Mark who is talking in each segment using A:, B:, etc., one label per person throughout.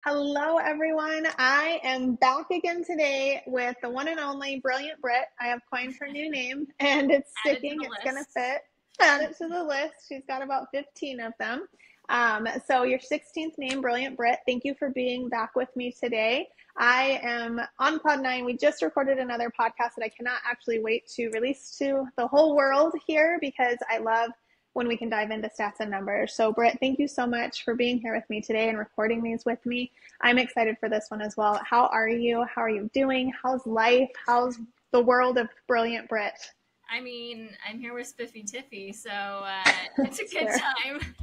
A: Hello, everyone. I am back again today with the one and only Brilliant Britt. I have coined her new name and it's
B: Add it to
A: sticking.
B: the
A: It's going to
B: list.
A: fit. Add it to the list. She's got about 15 of them. So, your 16th name, Brilliant Britt, thank you for being back with me today. I am on Cloud Nine. We just recorded another podcast that I cannot actually wait to release to the whole world here because I love when we can dive into stats and numbers. So, Britt, thank you so much for being here with me today and recording these with me. I'm excited for this one as well. How are you? How are you doing? How's life? How's the world of Brilliant Britt?
B: I mean, I'm here with Spiffy Tiffy, so it's a
A: That's
B: good
A: fair.
B: time.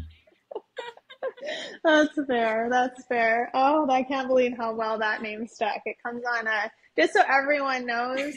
A: That's fair. That's fair. Oh, I can't believe how well that name stuck. It comes on just so everyone knows,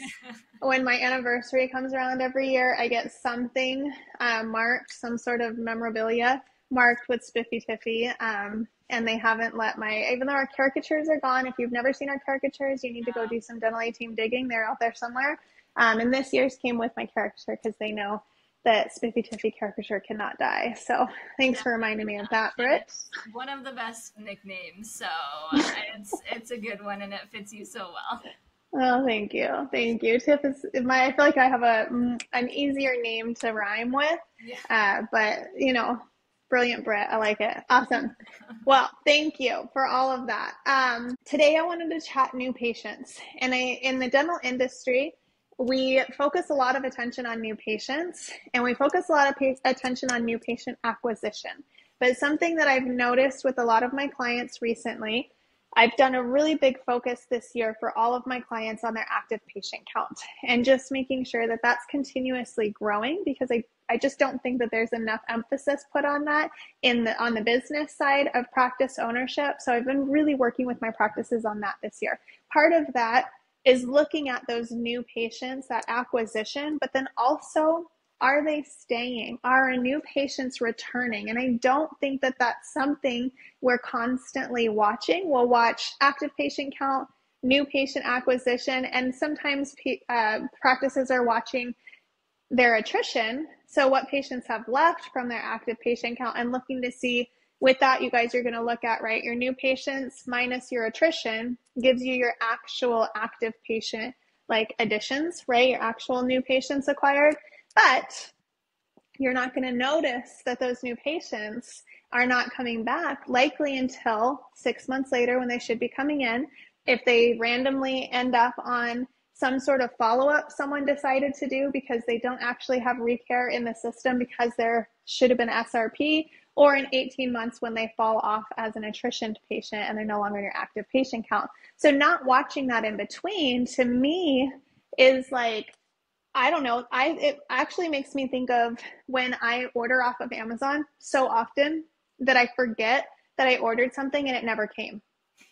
A: when my anniversary comes around every year, I get something marked, some sort of memorabilia marked with Spiffy Tiffy. And they haven't let even though our caricatures are gone, if you've never seen our caricatures, you need to go do some Dental A Team digging. They're out there somewhere. And this year's came with my caricature because they know that Spiffy Tiffy caricature cannot die. So thanks
B: No,
A: for reminding me of that,
B: and
A: Britt.
B: it's one of the best nicknames, so it's a good one, and it fits you so well.
A: Oh, thank you. Thank you. Tiff is I feel like I have an easier name to rhyme with.
B: Yeah.
A: But Brilliant Britt. I like it. Awesome. Well, thank you for all of that. Today I wanted to chat new patients. And in the dental industry, we focus a lot of attention on new patients and we focus a lot of attention on new patient acquisition. But something that I've noticed with a lot of my clients recently, I've done a really big focus this year for all of my clients on their active patient count and just making sure that that's continuously growing because I just don't think that there's enough emphasis put on that on the business side of practice ownership. So I've been really working with my practices on that this year. Part of that is looking at those new patients, that acquisition, but then also, are they staying? Are new patients returning? And I don't think that that's something we're constantly watching. We'll watch active patient count, new patient acquisition, and sometimes practices are watching their attrition. So what patients have left from their active patient count and looking to see with that, you guys are going to look at, right, your new patients minus your attrition gives you your actual active patient like additions, right? Your actual new patients acquired. But you're not going to notice that those new patients are not coming back likely until 6 months later when they should be coming in. If they randomly end up on some sort of follow-up someone decided to do because they don't actually have recare in the system because there should have been SRP, or in 18 months when they fall off as an attrition patient and they're no longer in your active patient count. So not watching that in between to me is like, I don't know. It actually makes me think of when I order off of Amazon so often that I forget that I ordered something and it never came.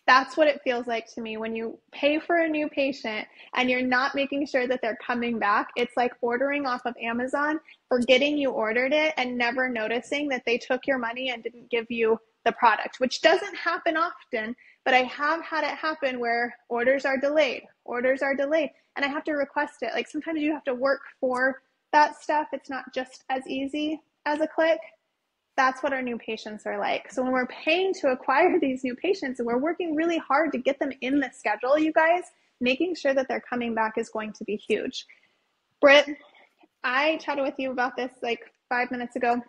A: That's what it feels like to me when you pay for a new patient and you're not making sure that they're coming back. It's like ordering off of Amazon, forgetting you ordered it and never noticing that they took your money and didn't give you the product, which doesn't happen often, but I have had it happen where orders are delayed, and I have to request it. Like sometimes you have to work for that stuff. It's not just as easy as a click. That's what our new patients are like. So when we're paying to acquire these new patients and we're working really hard to get them in the schedule, you guys, making sure that they're coming back is going to be huge. Britt, I chatted with you about this like 5 minutes ago.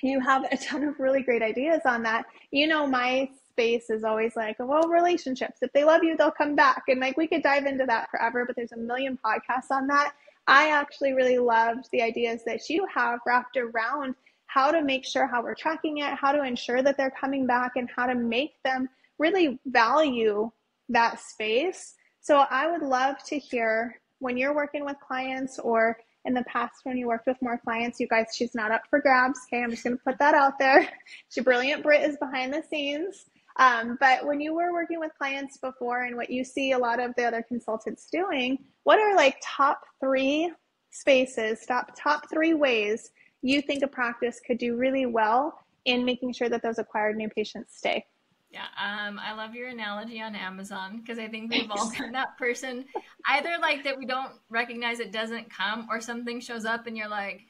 A: You have a ton of really great ideas on that. My space is always like, well, relationships. If they love you, they'll come back. And like we could dive into that forever, but there's a million podcasts on that. I actually really loved the ideas that you have wrapped around how to make sure how we're tracking it, how to ensure that they're coming back, and how to make them really value that space. So I would love to hear when you're working with clients or in the past when you worked with more clients, you guys, she's not up for grabs. Okay, I'm just going to put that out there. She Brilliant Britt is behind the scenes. But when you were working with clients before and what you see a lot of the other consultants doing, what are like top three spaces, top three ways you think a practice could do really well in making sure that those acquired new patients stay?
B: Yeah, I love your analogy on Amazon because I think we've all
A: Thanks.
B: been that person, either like that we don't recognize it doesn't come, or something shows up and you're like,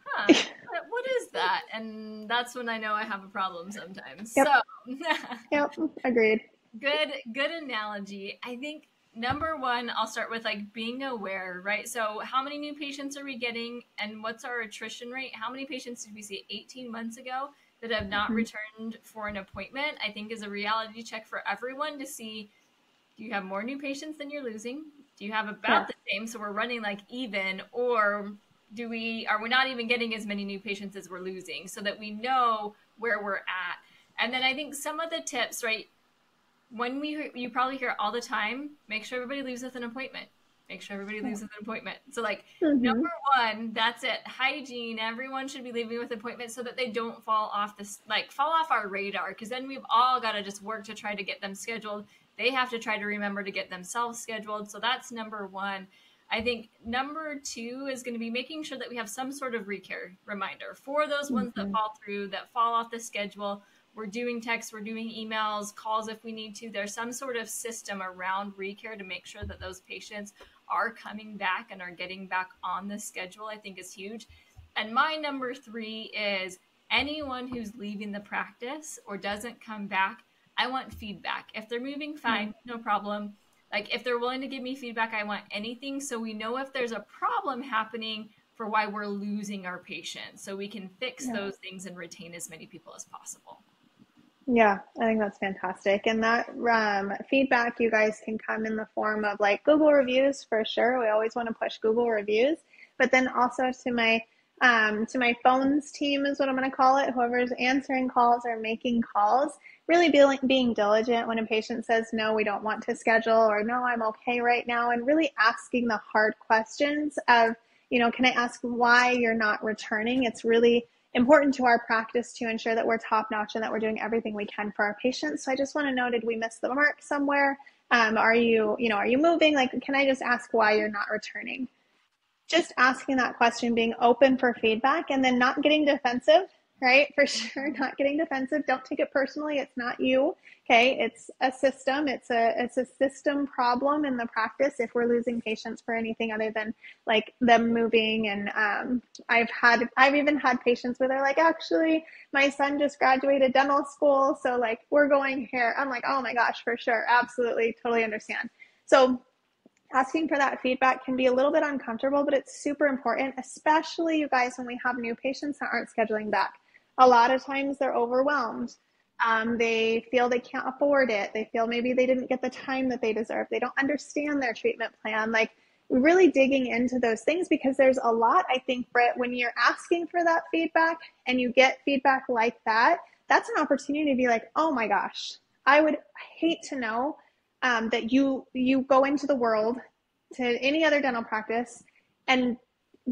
B: huh, what is that? And that's when I know I have a problem sometimes. So,
A: Yep. Yep. Agreed.
B: Good analogy. I think number one, I'll start with like being aware, right? So how many new patients are we getting and what's our attrition rate? How many patients did we see 18 months ago that have not returned for an appointment? I think is a reality check for everyone to see, do you have more new patients than you're losing? Do you have about the same? So we're running like even, or are we not even getting as many new patients as we're losing, so that we know where we're at? And then I think some of the tips, right? When you probably hear all the time, make sure everybody leaves with an appointment. Make sure everybody leaves with an appointment. So like number one, that's it. Hygiene. Everyone should be leaving with an appointment so that they don't fall off our radar. Because then we've all got to just work to try to get them scheduled. They have to try to remember to get themselves scheduled. So that's number one. I think number two is going to be making sure that we have some sort of recare reminder for those ones that fall through, that fall off the schedule. We're doing texts, we're doing emails, calls if we need to. There's some sort of system around recare to make sure that those patients are coming back and are getting back on the schedule, I think is huge. And my number three is anyone who's leaving the practice or doesn't come back, I want feedback. If they're moving, fine, no problem. Like if they're willing to give me feedback, I want anything, so we know if there's a problem happening for why we're losing our patients, so we can fix those things and retain as many people as possible.
A: Yeah, I think that's fantastic. And that feedback, you guys, can come in the form of like Google reviews for sure. We always want to push Google reviews, but then also to my phones team is what I'm going to call it. Whoever's answering calls or making calls, really being diligent when a patient says, no, we don't want to schedule, or no, I'm okay right now. And really asking the hard questions of, can I ask why you're not returning? It's really important to our practice to ensure that we're top notch and that we're doing everything we can for our patients. So I just want to know, did we miss the mark somewhere? Are you moving? Like, can I just ask why you're not returning? Just asking that question, being open for feedback, and then not getting defensive, right? For sure, not getting defensive. Don't take it personally. It's not you. Okay. It's a system. It's a system problem in the practice if we're losing patients for anything other than like them moving. And I've even had patients where they're like, actually, my son just graduated dental school, so like we're going here. I'm like, oh my gosh, for sure. Absolutely. Totally understand. So asking for that feedback can be a little bit uncomfortable, but it's super important, especially you guys, when we have new patients that aren't scheduling back. A lot of times they're overwhelmed. They feel they can't afford it. They feel maybe they didn't get the time that they deserve. They don't understand their treatment plan. Like really digging into those things, because there's a lot, I think, Britt, when you're asking for that feedback and you get feedback like that, that's an opportunity to be like, oh my gosh, I would hate to know that you go into the world to any other dental practice and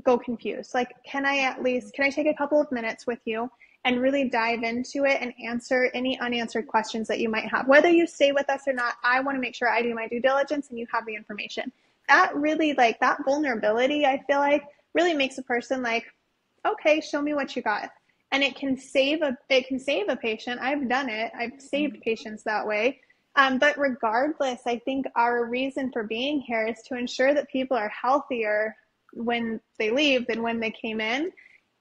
A: go confused. Like, can I take a couple of minutes with you and really dive into it and answer any unanswered questions that you might have? Whether you stay with us or not, I want to make sure I do my due diligence and you have the information. That really, like, that vulnerability, I feel like, really makes a person like, okay, show me what you got. And it can save a patient. I've done it. I've saved patients that way. But regardless, I think our reason for being here is to ensure that people are healthier when they leave than when they came in.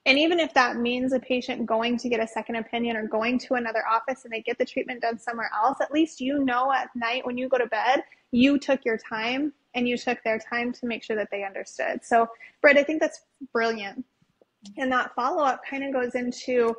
A: And even if that means a patient going to get a second opinion or going to another office and they get the treatment done somewhere else, at least at night when you go to bed, you took your time and you took their time to make sure that they understood. So, Britt, I think that's brilliant. And that follow-up kind of goes into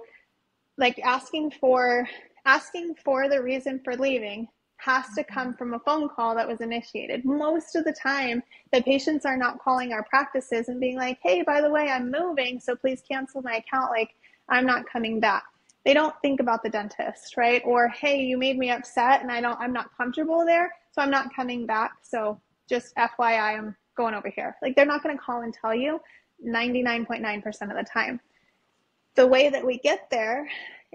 A: like asking for the reason for leaving has to come from a phone call that was initiated. Most of the time, the patients are not calling our practices and being like, hey, by the way, I'm moving, so please cancel my account. Like, I'm not coming back. They don't think about the dentist, right? Or, hey, you made me upset and I'm not comfortable there, so I'm not coming back. So just FYI, I'm going over here. Like, they're not going to call and tell you 99.9% of the time. The way that we get there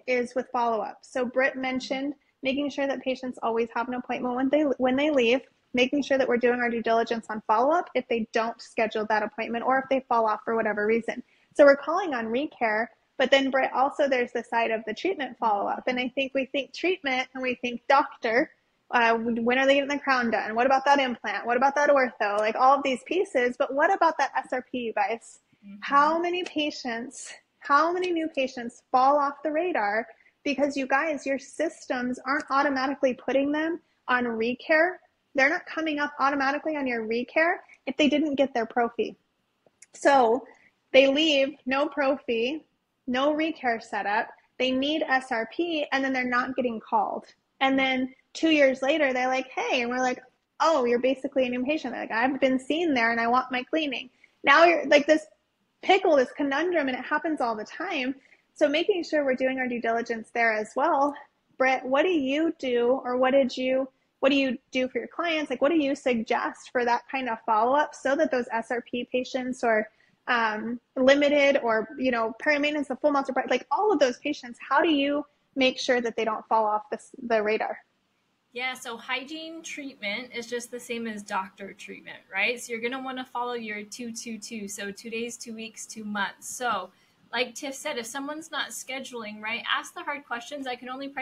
A: is with follow-up. So Britt mentioned making sure that patients always have an appointment when they leave, making sure that we're doing our due diligence on follow-up if they don't schedule that appointment or if they fall off for whatever reason. So we're calling on recare, but then Britt, also there's the side of the treatment follow-up. And I think we think treatment and we think doctor, when are they getting the crown done? What about that implant? What about that ortho? Like all of these pieces, but what about that SRP, you guys? Mm-hmm. How many new patients fall off the radar because you guys, your systems aren't automatically putting them on recare. They're not coming up automatically on your recare if they didn't get their pro fee. So they leave, no pro fee, no recare setup. They need SRP, and then they're not getting called. And then 2 years later, they're like, hey, and we're like, oh, you're basically a new patient. They're like, I've been seen there and I want my cleaning. Now you're like this pickle, this conundrum, and it happens all the time. So making sure we're doing our due diligence there as well. Britt, what do you do, or what do you do for your clients? Like, what do you suggest for that kind of follow-up so that those SRP patients or limited or, peri-maintenance, the full multiple, like all of those patients, how do you make sure that they don't fall off the radar?
B: Yeah, so hygiene treatment is just the same as doctor treatment, right? So you're going to want to follow your 2-2-2. So 2 days, 2 weeks, 2 months. So like Tiff said, if someone's not scheduling, right, ask the hard questions. I can only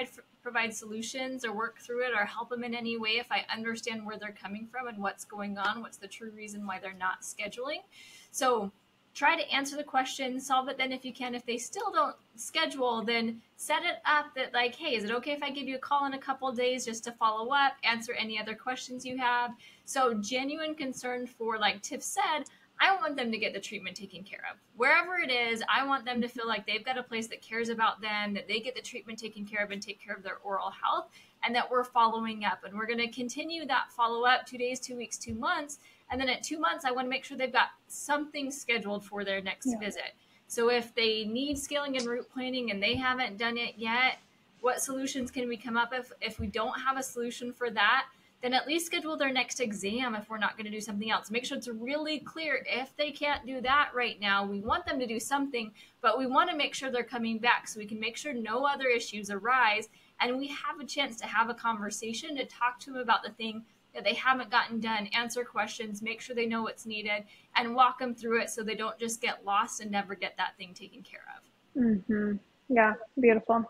B: provide solutions or work through it or help them in any way if I understand where they're coming from and what's going on, what's the true reason why they're not scheduling. So try to answer the question, solve it then if you can. If they still don't schedule, then set it up that like, hey, is it okay if I give you a call in a couple of days just to follow up, answer any other questions you have? So genuine concern for, like Tiff said, I want them to get the treatment taken care of. Wherever it is, I want them to feel like they've got a place that cares about them, that they get the treatment taken care of and take care of their oral health, and that we're following up. And we're going to continue that follow-up 2 days, 2 weeks, 2 months. And then at 2 months, I want to make sure they've got something scheduled for their next visit. So if they need scaling and route planning and they haven't done it yet, what solutions can we come up with? If we don't have a solution for that, then at least schedule their next exam if we're not going to do something else. Make sure it's really clear if they can't do that right now. We want them to do something, but we want to make sure they're coming back so we can make sure no other issues arise and we have a chance to have a conversation to talk to them about the thing that they haven't gotten done, answer questions, make sure they know what's needed, and walk them through it so they don't just get lost and never get that thing taken care of.
A: Mm-hmm. Yeah, beautiful.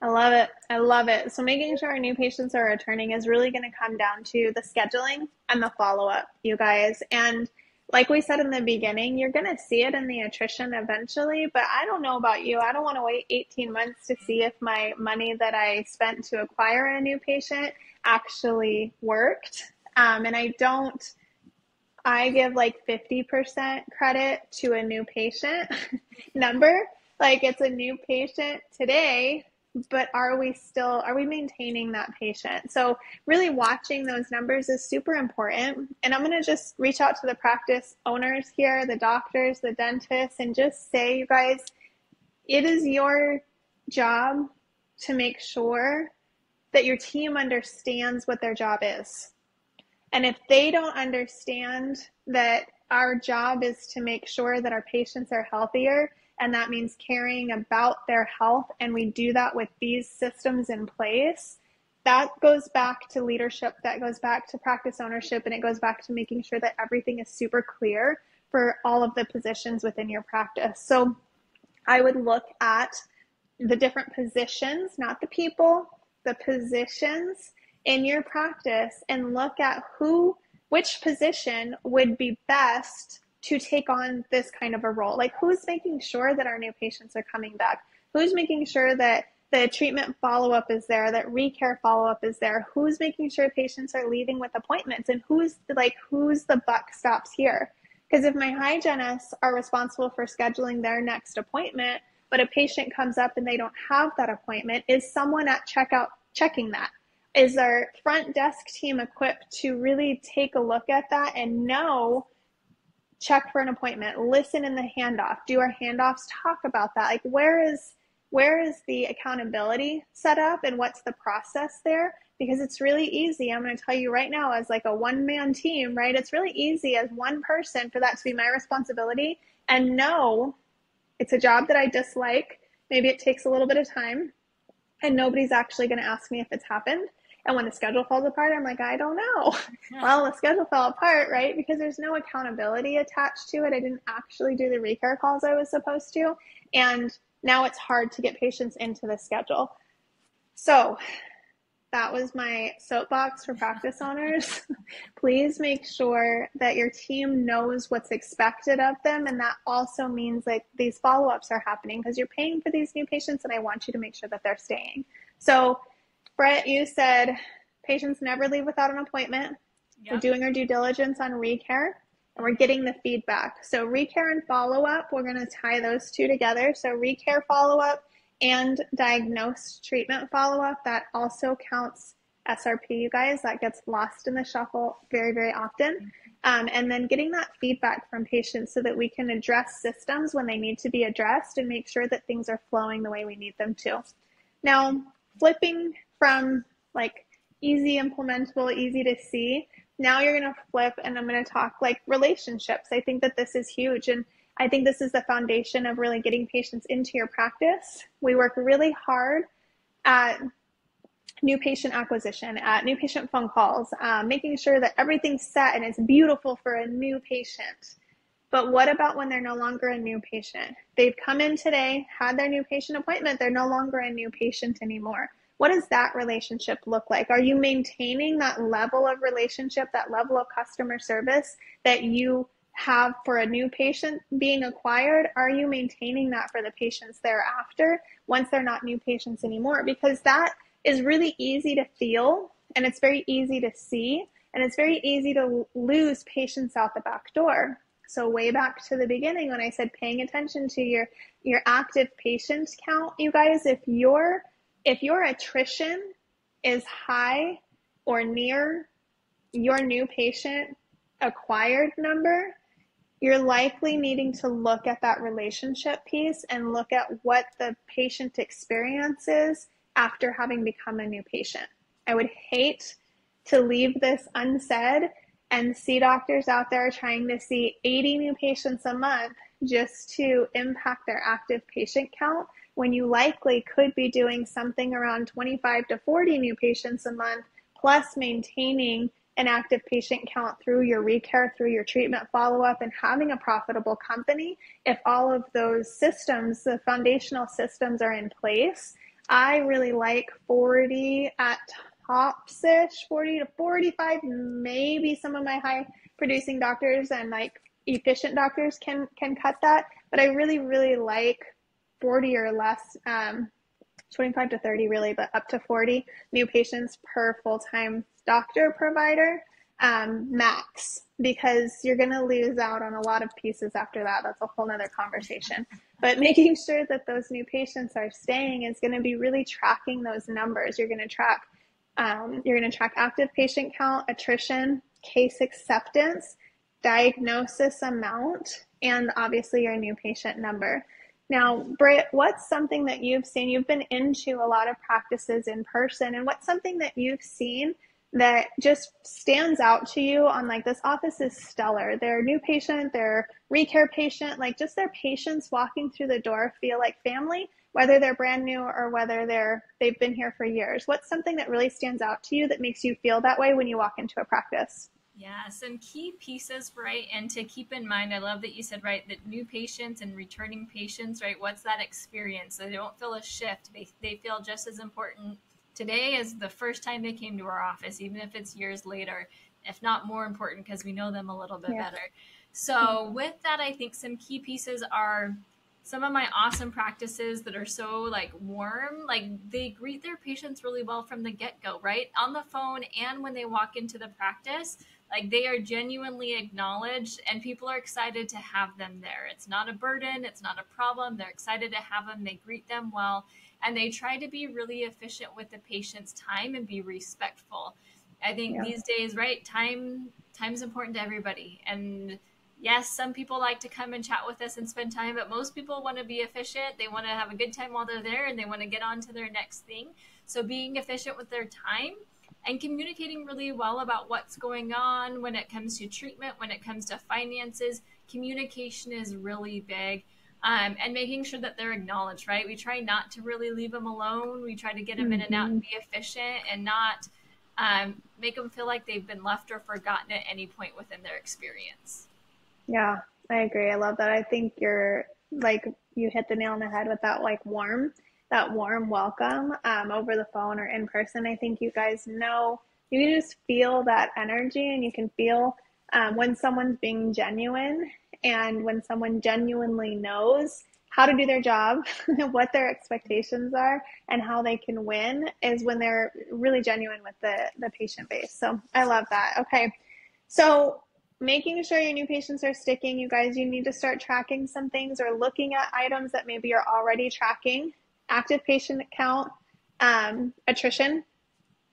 A: I love it. I love it. So making sure our new patients are returning is really going to come down to the scheduling and the follow-up, you guys. And like we said in the beginning, you're going to see it in the attrition eventually, but I don't know about you. I don't want to wait 18 months to see if my money that I spent to acquire a new patient actually worked. And I give like 50% credit to a new patient number. Like it's a new patient today, but are we maintaining that patient? So really watching those numbers is super important. And I'm going to just reach out to the practice owners here, the doctors, the dentists, and just say, you guys, it is your job to make sure that your team understands what their job is. And if they don't understand that our job is to make sure that our patients are healthier, and that means caring about their health, and we do that with these systems in place, that goes back to leadership, that goes back to practice ownership, and it goes back to making sure that everything is super clear for all of the positions within your practice. So I would look at the different positions, not the people, the positions in your practice, and look at which position would be best to take on this kind of a role. Like who's making sure that our new patients are coming back? Who's making sure that the treatment follow-up is there, that recare follow-up is there? Who's making sure patients are leaving with appointments? And who's the buck stops here? Because if my hygienists are responsible for scheduling their next appointment, but a patient comes up and they don't have that appointment, is someone at checkout checking that? Is our front desk team equipped to really take a look at that and check for an appointment, listen in the handoff? Do our handoffs talk about that? Like where is the accountability set up and what's the process there? Because it's really easy. I'm going to tell you right now, as like a one-man team, right? It's really easy as one person for that to be my responsibility. And no, it's a job that I dislike. Maybe it takes a little bit of time and nobody's actually going to ask me if it's happened. And when the schedule falls apart, I'm like, I don't know. Well, the schedule fell apart, right? Because there's no accountability attached to it. I didn't actually do the recare calls I was supposed to. And now it's hard to get patients into the schedule. So that was my soapbox for practice owners. Please make sure that your team knows what's expected of them. And that also means like these follow-ups are happening because you're paying for these new patients and I want you to make sure that they're staying. So Britt, you said Patients never leave without an appointment.
B: Yep.
A: We're doing our due diligence on recare, and we're getting the feedback. So recare and follow-up, we're going to tie those two together. So recare follow-up and diagnosed treatment follow-up, that also counts SRP, you guys. That gets lost in the shuffle very, very often. And then getting that feedback from patients so that we can address systems when they need to be addressed and make sure that things are flowing the way we need them to. Now, flipping from like easy implementable, easy to see, now you're going to flip and I'm going to talk like relationships. I think that this is huge. And I think this is the foundation of really getting patients into your practice. We work really hard at new patient acquisition, at new patient phone calls, making sure that everything's set and it's beautiful for a new patient. But what about when they're no longer a new patient? They've come in today, had their new patient appointment, they're no longer a new patient anymore. What does that relationship look like? Are you maintaining that level of relationship, that level of customer service that you have for a new patient being acquired? Are you maintaining that for the patients thereafter once they're not new patients anymore? Because that is really easy to feel, and it's very easy to see, and it's very easy to lose patients out the back door. So way back to the beginning when I said paying attention to your active patient count, you guys, if your attrition is high or near your new patient acquired number, you're likely needing to look at that relationship piece and look at what the patient experience is after having become a new patient. I would hate to leave this unsaid and see doctors out there trying to see 80 new patients a month just to impact their active patient count, when you likely could be doing something around 25 to 40 new patients a month, plus maintaining an active patient count through your recare, through your treatment follow-up, and having a profitable company. If all of those systems, the foundational systems, are in place, I really like 40 at tops-ish, 40 to 45. Maybe some of my high producing doctors and like efficient doctors can cut that, but I really, really like 40 or less, 25 to 30 really, but up to 40 new patients per full-time doctor provider max, because you're going to lose out on a lot of pieces after that. That's a whole nother conversation. But making sure that those new patients are staying is going to be really tracking those numbers. You're going to track active patient count, attrition, case acceptance, diagnosis amount, and obviously your new patient number. Now, Britt, what's something that you've seen? You've been into a lot of practices in person, and what's something that you've seen that just stands out to you on like, this office is stellar? Their new patient, their recare patient, like just their patients walking through the door feel like family, whether they're brand new or whether they've been here for years. What's something that really stands out to you that makes you feel that way when you walk into a practice?
B: Yeah, some key pieces, right? And to keep in mind, I love that you said, right, that new patients and returning patients, right? What's that experience? So they don't feel a shift. They feel just as important today as the first time they came to our office, even if it's years later, if not more important, because we know them a little bit better. So with that, I think some key pieces are some of my awesome practices that are so like warm, like they greet their patients really well from the get-go, right? On the phone and when they walk into the practice, like they are genuinely acknowledged and people are excited to have them there. It's not a burden. It's not a problem. They're excited to have them. They greet them well, and they try to be really efficient with the patient's time and be respectful. I think these days, right, time's important to everybody. And yes, some people like to come and chat with us and spend time, but most people want to be efficient. They want to have a good time while they're there, and they want to get on to their next thing. So being efficient with their time and communicating really well about what's going on when it comes to treatment, when it comes to finances, communication is really big. And making sure that they're acknowledged, right? We try not to really leave them alone. We try to get them in and out and be efficient and not make them feel like they've been left or forgotten at any point within their experience.
A: Yeah, I agree. I love that. I think you hit the nail on the head with that warm welcome over the phone or in person. I think you guys know, you can just feel that energy, and you can feel when someone's being genuine and when someone genuinely knows how to do their job, what their expectations are, and how they can win is when they're really genuine with the patient base. So I love that. Okay. So making sure your new patients are sticking, you guys, you need to start tracking some things or looking at items that maybe you're already tracking: active patient count, attrition,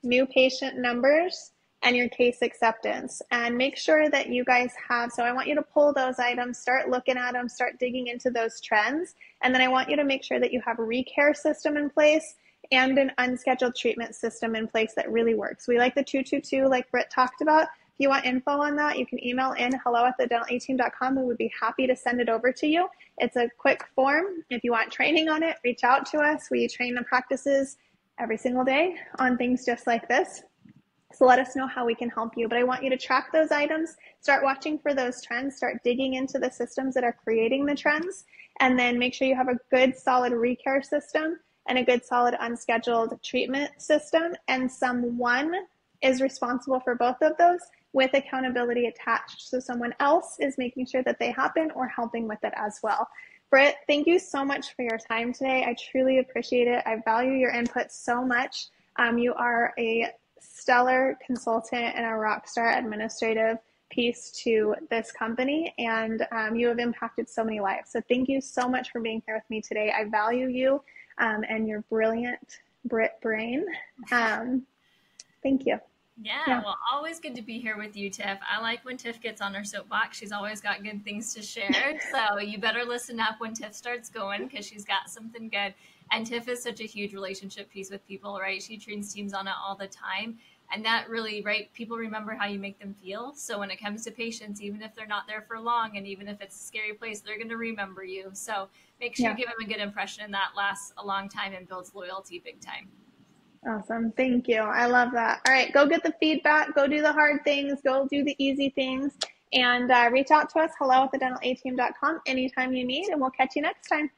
A: new patient numbers, and your case acceptance. And make sure that you guys have, so I want you to pull those items, start looking at them, start digging into those trends. And then I want you to make sure that you have a recare system in place and an unscheduled treatment system in place that really works. We like the 222, like Britt talked about. If you want info on that, you can email in hello@thedentalateam.com. We would be happy to send it over to you. It's a quick form. If you want training on it, reach out to us. We train the practices every single day on things just like this. So let us know how we can help you. But I want you to track those items, start watching for those trends, start digging into the systems that are creating the trends, and then make sure you have a good solid recare system and a good solid unscheduled treatment system. And someone is responsible for both of those with accountability attached. So someone else is making sure that they happen or helping with it as well. Britt, thank you so much for your time today. I truly appreciate it. I value your input so much. You are a stellar consultant and a rock star administrative piece to this company, and you have impacted so many lives. So thank you so much for being here with me today. I value you and your brilliant Brit brain. Thank you.
B: Yeah, well, always good to be here with you, Tiff. I like when Tiff gets on her soapbox. She's always got good things to share. So you better listen up when Tiff starts going, because she's got something good. And Tiff is such a huge relationship piece with people, right? She trains teams on it all the time. And that really, right, people remember how you make them feel. So when it comes to patients, even if they're not there for long, and even if it's a scary place, they're going to remember you. So make sure you give them a good impression, and that lasts a long time and builds loyalty big time.
A: Awesome. Thank you. I love that. All right. Go get the feedback. Go do the hard things. Go do the easy things. And reach out to us, hello@thedentalateam.com anytime you need, and we'll catch you next time.